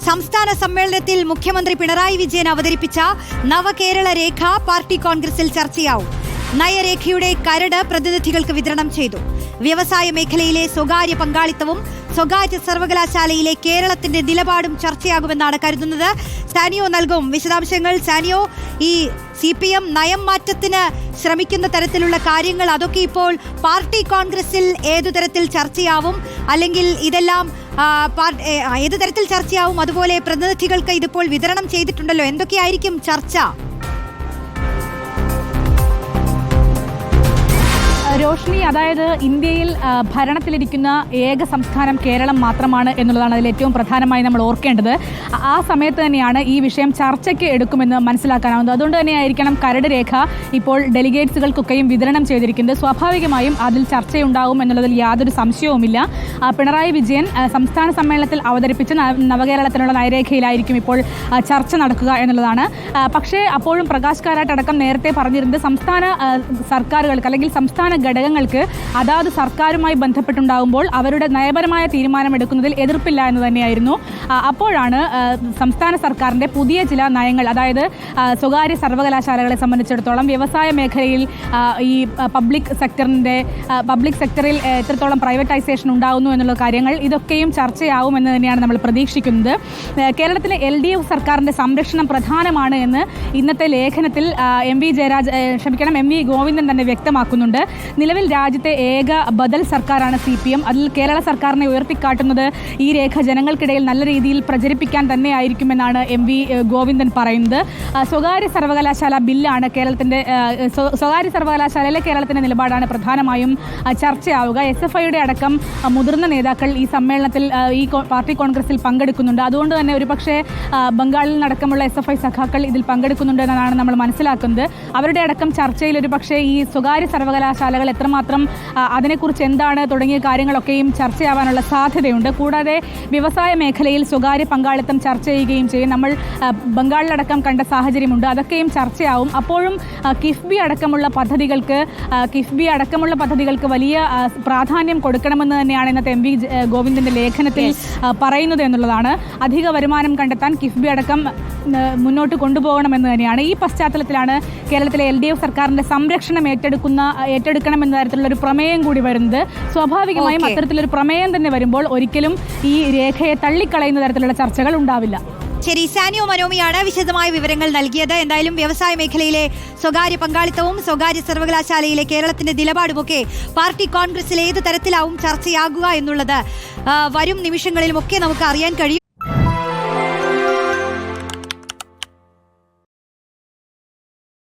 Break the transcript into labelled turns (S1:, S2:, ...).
S1: സംസ്ഥാന സമ്മേളനത്തിൽ മുഖ്യമന്ത്രി പിണറായി വിജയൻ അവതരിപ്പിച്ച നവകേരള രേഖ പാർട്ടി കോൺഗ്രസിൽ ചർച്ചയാവും. നയരേഖയുടെ കരട് പ്രതിനിധികൾക്ക് വിതരണം ചെയ്തു. വ്യവസായ മേഖലയിലെ സ്വകാര്യ പങ്കാളിത്തവും സ്വകാര്യ സർവകലാശാലയിലെ കേരളത്തിന്റെ നിലപാടും ചർച്ചയാകുമെന്നാണ് കരുതുന്നത്. സാനിയോ നൽകും വിശദാംശങ്ങൾ. സാനിയോ, ഈ CPM നയം മാറ്റത്തിന് ശ്രമിക്കുന്ന തരത്തിലുള്ള കാര്യങ്ങൾ അതൊക്കെ ഇപ്പോൾ പാർട്ടി കോൺഗ്രസിൽ ഏതു തരത്തിൽ ചർച്ചയാവും, അല്ലെങ്കിൽ ഇതെല്ലാം ഏതു തരത്തിൽ ചർച്ചയാവും? അതുപോലെ പ്രതിനിധികൾക്ക് ഇതിപ്പോൾ വിതരണം ചെയ്തിട്ടുണ്ടല്ലോ, എന്തൊക്കെയായിരിക്കും ചർച്ച?
S2: രോഷ്നി, അതായത് ഇന്ത്യയിൽ ഭരണത്തിലിരിക്കുന്ന ഏക സംസ്ഥാനം കേരളം മാത്രമാണ് എന്നുള്ളതാണ് അതിൽ ഏറ്റവും പ്രധാനമായി നമ്മൾ ഓർക്കേണ്ടത്. ആ സമയത്ത് തന്നെയാണ് ഈ വിഷയം ചർച്ചയ്ക്ക് എടുക്കുമെന്ന് മനസ്സിലാക്കാനാവുന്നത്. അതുകൊണ്ട് തന്നെയായിരിക്കണം കരട് രേഖ ഇപ്പോൾ ഡെലിഗേറ്റ്സുകൾക്കൊക്കെയും വിതരണം ചെയ്തിരിക്കുന്നത്. സ്വാഭാവികമായും അതിൽ ചർച്ചയുണ്ടാകും എന്നുള്ളതിൽ യാതൊരു സംശയവുമില്ല. പിണറായി വിജയൻ സംസ്ഥാന സമ്മേളനത്തിൽ അവതരിപ്പിച്ച നവകേരളത്തിനുള്ള നയരേഖയിലായിരിക്കും ഇപ്പോൾ ചർച്ച നടക്കുക എന്നുള്ളതാണ്. പക്ഷേ അപ്പോഴും പ്രകാശ് കാരാട്ട് അടക്കം നേരത്തെ പറഞ്ഞിരുന്നത് സംസ്ഥാന സർക്കാരുകൾക്ക് അല്ലെങ്കിൽ സംസ്ഥാന ഘടകങ്ങൾക്ക് അതാത് സർക്കാരുമായി ബന്ധപ്പെട്ടുണ്ടാകുമ്പോൾ അവരുടെ നയപരമായ തീരുമാനമെടുക്കുന്നതിൽ എതിർപ്പില്ല എന്ന് തന്നെയായിരുന്നു. അപ്പോഴാണ് സംസ്ഥാന സർക്കാരിൻ്റെ പുതിയ ചില നയങ്ങൾ, അതായത് സ്വകാര്യ സർവകലാശാലകളെ സംബന്ധിച്ചിടത്തോളം വ്യവസായ മേഖലയിൽ ഈ പബ്ലിക് സെക്ടറിൽ എത്രത്തോളം പ്രൈവറ്റൈസേഷൻ ഉണ്ടാകുന്നു എന്നുള്ള കാര്യങ്ങൾ ഇതൊക്കെയും ചർച്ചയാവുമെന്ന് തന്നെയാണ് നമ്മൾ പ്രതീക്ഷിക്കുന്നത്. കേരളത്തിലെ LDF സർക്കാരിൻ്റെ സംരക്ഷണം പ്രധാനമാണ് എന്ന് ഇന്നത്തെ ലേഖനത്തിൽ എം വി ഗോവിന്ദൻ തന്നെ വ്യക്തമാക്കുന്നുണ്ട്. നിലവിൽ രാജ്യത്തെ ഏക ബദൽ സർക്കാരാണ് CPM. അതിൽ കേരള സർക്കാരിനെ ഉയർത്തിക്കാട്ടുന്നത് ഈ രേഖ ജനങ്ങൾക്കിടയിൽ നല്ല രീതിയിൽ പ്രചരിപ്പിക്കാൻ തന്നെയായിരിക്കുമെന്നാണ് MV ഗോവിന്ദൻ പറയുന്നത്. സ്വകാര്യ സർവകലാശാല ബില്ലാണ് സ്വകാര്യ സർവകലാശാലയിലെ കേരളത്തിൻ്റെ നിലപാടാണ് പ്രധാനമായും ചർച്ചയാവുക. SFIയുടെ അടക്കം മുതിർന്ന നേതാക്കൾ ഈ സമ്മേളനത്തിൽ ഈ പാർട്ടി കോൺഗ്രസിൽ പങ്കെടുക്കുന്നുണ്ട്. അതുകൊണ്ട് തന്നെ ഒരുപക്ഷെ ബംഗാളിൽ നടക്കമുള്ള SFI സഖാക്കൾ ഇതിൽ പങ്കെടുക്കുന്നുണ്ട് എന്നാണ് നമ്മൾ മനസ്സിലാക്കുന്നത്. അവരുടെ അടക്കം ചർച്ചയിൽ ഒരുപക്ഷെ ഈ സ്വകാര്യ സർവകലാശാലകൾ എത്രമാത്രം അതിനെക്കുറിച്ച് എന്താണ് തുടങ്ങിയ കാര്യങ്ങളൊക്കെയും ചർച്ചയാവാനുള്ള സാധ്യതയുണ്ട്. കൂടാതെ വ്യവസായ മേഖലയിൽ സ്വകാര്യ പങ്കാളിത്തം ചർച്ച ചെയ്യുകയും ചെയ്യും. നമ്മൾ ബംഗാളിലടക്കം കണ്ട സാഹചര്യമുണ്ട്, അതൊക്കെയും ചർച്ചയാവും. അപ്പോഴും കിഫ്ബി അടക്കമുള്ള പദ്ധതികൾക്ക് വലിയ പ്രാധാന്യം കൊടുക്കണമെന്ന് തന്നെയാണ് ഇന്നത്തെ MV ഗോവിന്ദൻ്റെ ലേഖനത്തിൽ പറയുന്നത് എന്നുള്ളതാണ്. അധിക വരുമാനം കണ്ടെത്താൻ കിഫ്ബി അടക്കം മുന്നോട്ട് കൊണ്ടുപോകണമെന്ന് തന്നെയാണ്. ഈ പശ്ചാത്തലത്തിലാണ് കേരളത്തിലെ LDF സർക്കാരിൻ്റെ സംരക്ഷണം ഏറ്റെടുക്കണം എന്ന തരത്തിലുള്ള ഒരു പ്രമേയം കൂടി വരുന്നത്. സ്വാഭാവികമായും അത്തരത്തിലൊരു പ്രമേയം തന്നെ വരുമ്പോൾ ഒരിക്കലും ഈ രേഖയെ തള്ളിക്കളയുന്ന തരത്തിലുള്ള ചർച്ചകൾ ഉണ്ടാവില്ല.
S1: ശരി, സാനിയോ മനോമിയാണ് വിശദമായ വിവരങ്ങൾ നൽകിയത്. എന്തായാലും വ്യവസായ മേഖലയിലെ സ്വകാര്യ പങ്കാളിത്തവും സ്വകാര്യ സർവകലാശാലയിലെ കേരളത്തിന്റെ നിലപാടുമൊക്കെ പാർട്ടി കോൺഗ്രസിൽ ഏത് തരത്തിലാവും ചർച്ചയാകുക എന്നുള്ളത് വരും നിമിഷങ്ങളിലുമൊക്കെ നമുക്ക് അറിയാൻ കഴിയും.